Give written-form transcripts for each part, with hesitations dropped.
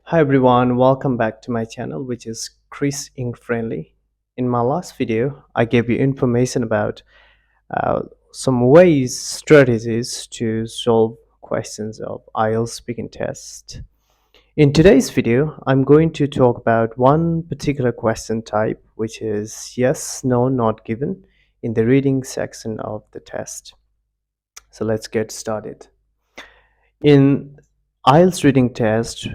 Hi everyone, welcome back to my channel, which is Chris Ink Friendly. In my last video, I gave you information about uh, some ways, strategies to solve questions of IELTS speaking test. In today's video, I'm going to talk about one particular question type, which is yes, no, not given in the reading section of the test. So let's get started. In IELTS reading test,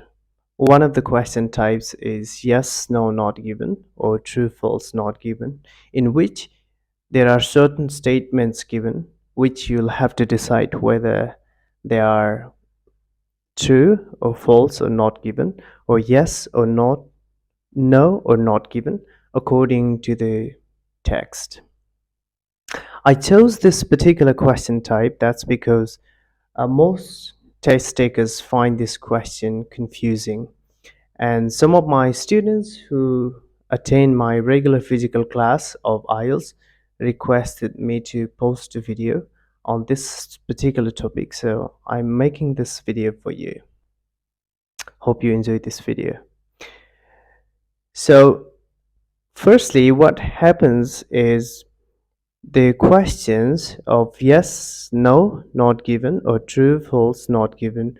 one of the question types is yes, no, not given, or true, false, not given, in which there are certain statements given which you'll have to decide whether they are true or false or not given, or yes or not, no or not given, according to the text. I chose this particular question type, that's because most test takers find this question confusing. And some of my students who attend my regular physical class of IELTS requested me to post a video on this particular topic. So I'm making this video for you. Hope you enjoyed this video. So firstly, what happens is the questions of yes, no, not given, or true, false, not given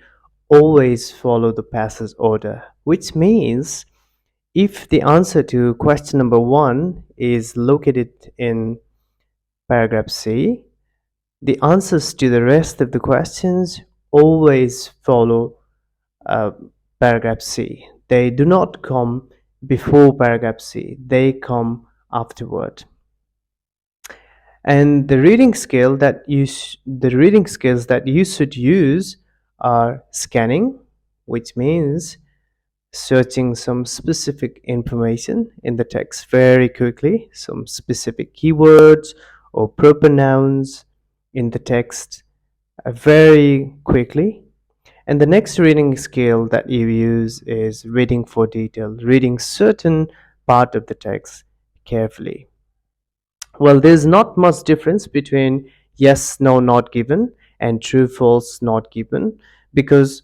always follow the passage order, which means if the answer to question number 1 is located in paragraph C, the answers to the rest of the questions always follow uh, paragraph C. They do not come before paragraph C, they come afterward. And the reading skills that you should use are scanning, which means searching some specific information in the text very quickly, some specific keywords or proper nouns in the text very quickly. And the next reading skill that you use is reading for detail, reading certain part of the text carefully. Well, there's not much difference between yes, no, not given and true, false, not given, because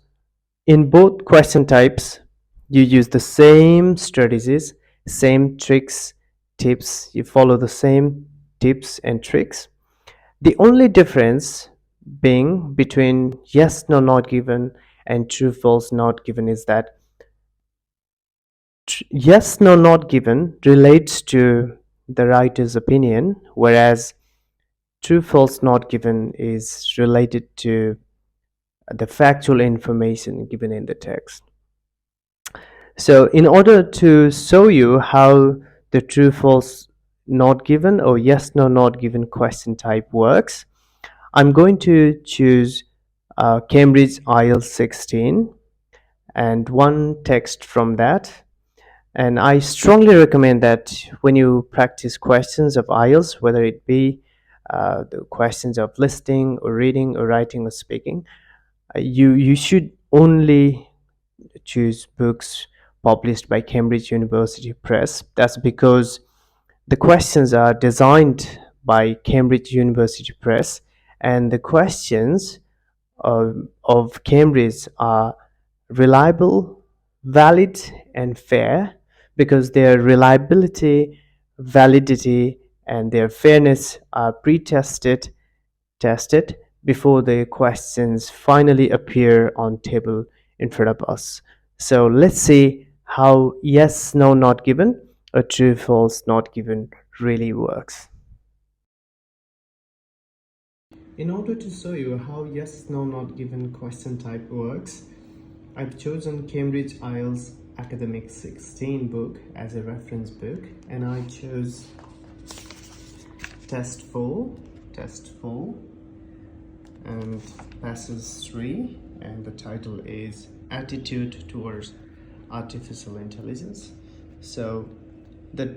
in both question types, you use the same strategies, same tricks, tips, you follow the same tips and tricks. The only difference being between yes, no, not given and true, false, not given is that yes, no, not given relates to the writer's opinion, whereas true, false, not given is related to the factual information given in the text. So in order to show you how the true, false, not given or yes, no, not given question type works, I'm going to choose Cambridge IELTS 16 and one text from that. And I strongly recommend that when you practice questions of IELTS, whether it be the questions of listening or reading or writing or speaking, you should only choose books published by Cambridge University Press. That's because the questions are designed by Cambridge University Press, and the questions of Cambridge are reliable, valid, and fair because their reliability, validity, and their fairness are tested before the questions finally appear on table in front of us. So let's see how yes, no, not given or true, false, not given really works. In order to show you how yes, no, not given question type works, I've chosen Cambridge IELTS Academic 16 book as a reference book, and I chose test 4 and passage 3, and the title is Attitude Towards Artificial Intelligence. So the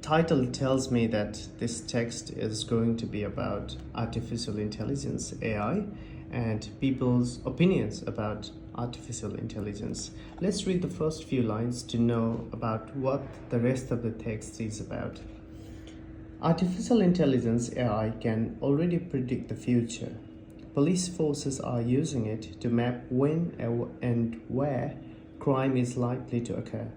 title tells me that this text is going to be about artificial intelligence, AI, and people's opinions about artificial intelligence. Let's read the first few lines to know about what the rest of the text is about. Artificial intelligence AI can already predict the future. Police forces are using it to map when and where crime is likely to occur.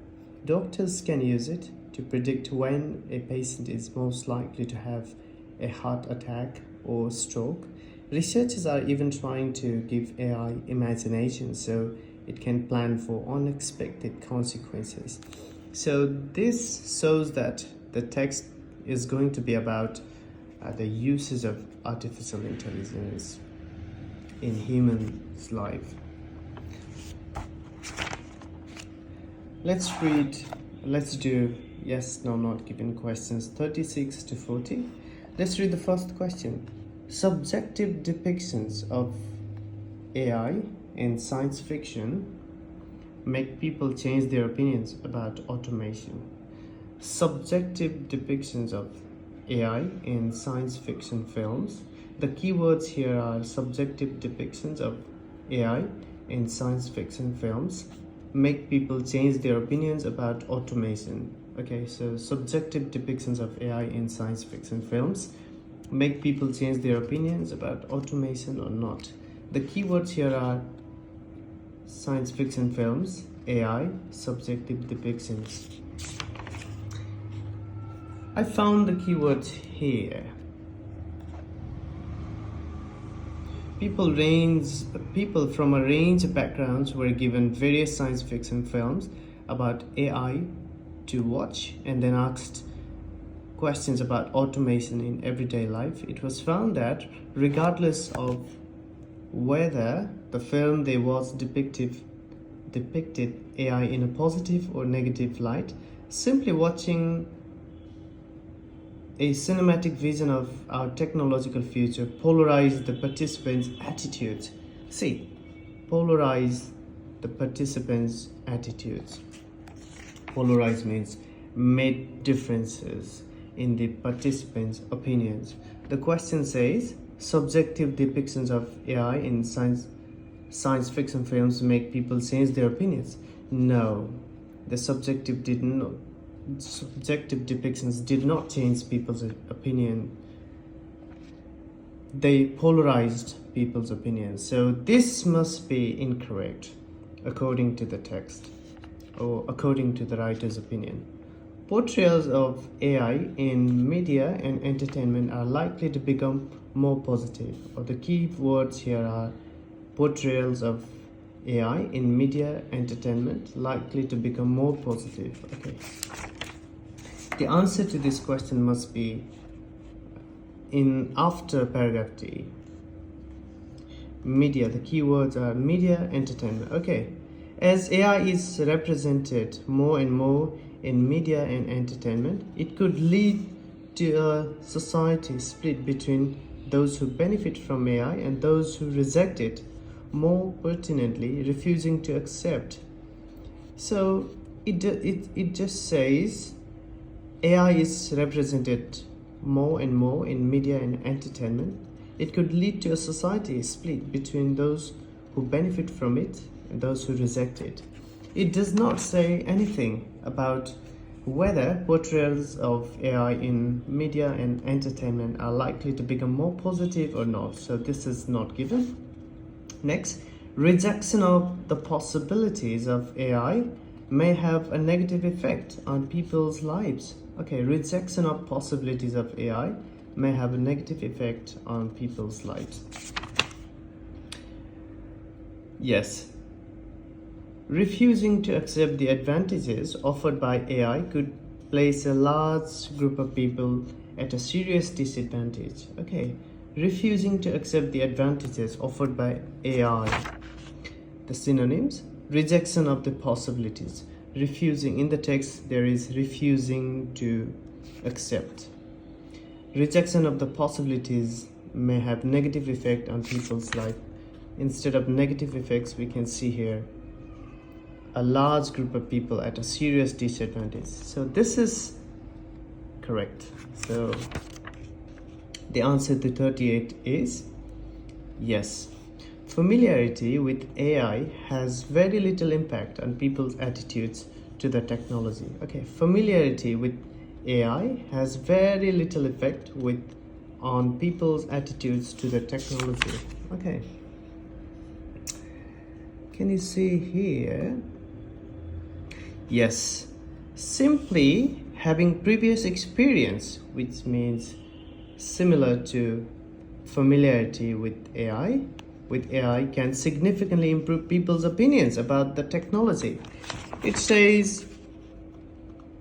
Doctors can use it to predict when a patient is most likely to have a heart attack or stroke. Researchers are even trying to give AI imagination so it can plan for unexpected consequences. So this shows that the text is going to be about the uses of artificial intelligence in humans' life. Let's do yes, no, not given questions 36 to 40. Let's read the first question. Subjective depictions of AI in science fiction make people change their opinions about automation. Subjective depictions of AI in science fiction films. The keywords here are subjective depictions of AI in science fiction films make people change their opinions about automation. Okay, so subjective depictions of AI in science fiction films make people change their opinions about automation or not. The keywords here are science fiction films, AI, subjective depictions. I found the keywords here. People from a range of backgrounds were given various science fiction films about AI to watch and then asked questions about automation in everyday life. It was found that regardless of whether the film they watched depicted AI in a positive or negative light, simply watching a cinematic vision of our technological future polarized the participants' attitudes. See, polarize the participants' attitudes. Polarize means made differences in the participants' opinions. The question says, subjective depictions of AI in science fiction films make people change their opinions. No, the subjective depictions did not change people's opinion. They polarized people's opinions. So this must be incorrect according to the text or according to the writer's opinion. Portrayals of AI in media and entertainment are likely to become more positive. Or the key words here are portrayals of AI in media entertainment likely to become more positive. Okay. The answer to this question must be in after paragraph D. Media, the keywords are media, entertainment. Okay. As AI is represented more and more in media and entertainment, it could lead to a society split between those who benefit from AI and those who reject it, more pertinently, refusing to accept. So it just says AI is represented more and more in media and entertainment. It could lead to a society split between those who benefit from it and those who reject it. It does not say anything about whether portrayals of AI in media and entertainment are likely to become more positive or not. So this is not given. Next, rejection of the possibilities of AI may have a negative effect on people's lives. Okay, rejection of possibilities of AI may have a negative effect on people's lives. Yes. Refusing to accept the advantages offered by AI could place a large group of people at a serious disadvantage. Okay, refusing to accept the advantages offered by AI. The synonyms: rejection of the possibilities. Refusing, in the text there is refusing to accept. Rejection of the possibilities may have negative effect on people's life. Instead of negative effects, we can see here a large group of people at a serious disadvantage. So this is correct. So the answer to 38 is yes. Familiarity with AI has very little impact on people's attitudes to the technology. Okay, familiarity with AI has very little effect on people's attitudes to the technology. Okay. Can you see here? Yes, simply having previous experience, which means similar to familiarity with AI can significantly improve people's opinions about the technology. It says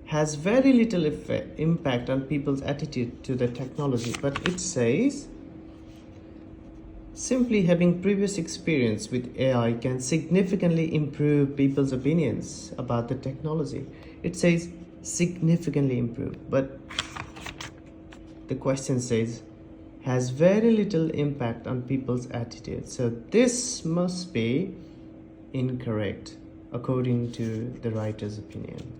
has very little impact on people's attitude to the technology, but it says simply having previous experience with AI can significantly improve people's opinions about the technology. It says significantly improve, but the question says has very little impact on people's attitude. So this must be incorrect according to the writer's opinion.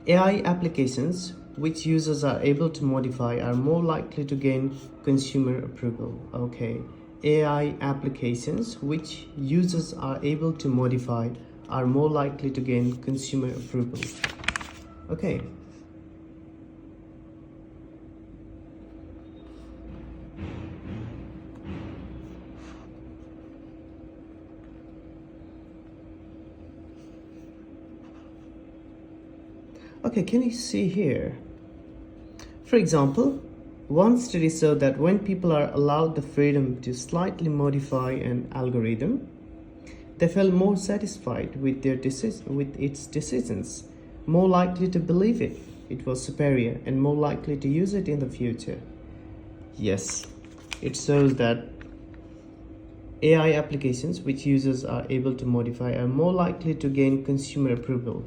AI applications which users are able to modify are more likely to gain consumer approval. Okay. AI applications which users are able to modify are more likely to gain consumer approval. Okay. Okay, can you see here? For example, one study showed that when people are allowed the freedom to slightly modify an algorithm, they felt more satisfied with with its decisions, more likely to believe it was superior, and more likely to use it in the future. Yes, it shows that AI applications which users are able to modify are more likely to gain consumer approval.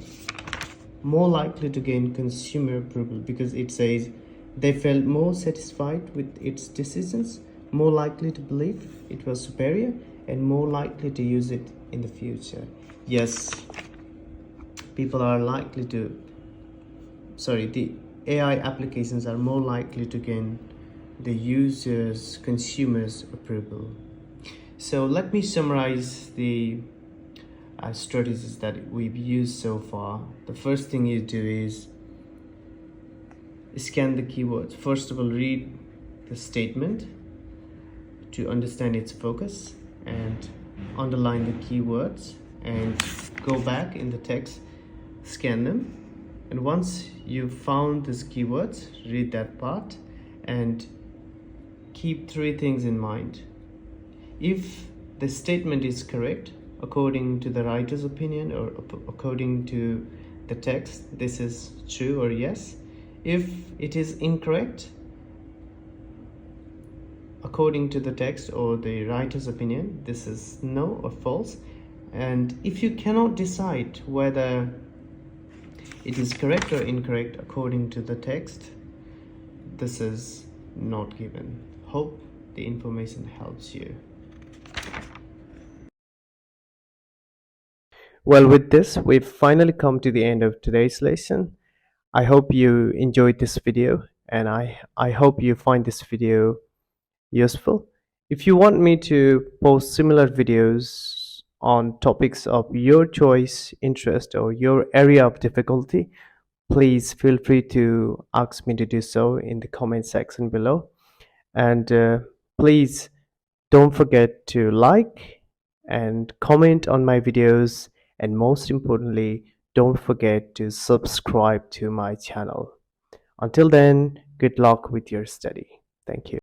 More likely to gain consumer approval because it says they felt more satisfied with its decisions, more likely to believe it was superior, and more likely to use it in the future. Yes, people are likely to, the AI applications are more likely to gain the users, consumers' approval. So let me summarize the strategies that we've used so far. The first thing you do is scan the keywords. First of all, read the statement to understand its focus and underline the keywords and go back in the text, scan them, and once you've found these keywords, read that part and keep three things in mind. If the statement is correct according to the writer's opinion or according to the text, this is true or yes. If it is incorrect according to the text or the writer's opinion, this is no or false. And if you cannot decide whether it is correct or incorrect according to the text, this is not given. Hope the information helps you. Well, with this, we've finally come to the end of today's lesson. I hope you enjoyed this video and I hope you find this video useful. If you want me to post similar videos on topics of your choice, interest, or your area of difficulty, please feel free to ask me to do so in the comment section below. And please don't forget to like and comment on my videos, and most importantly, don't forget to subscribe to my channel. Until then, good luck with your study. Thank you.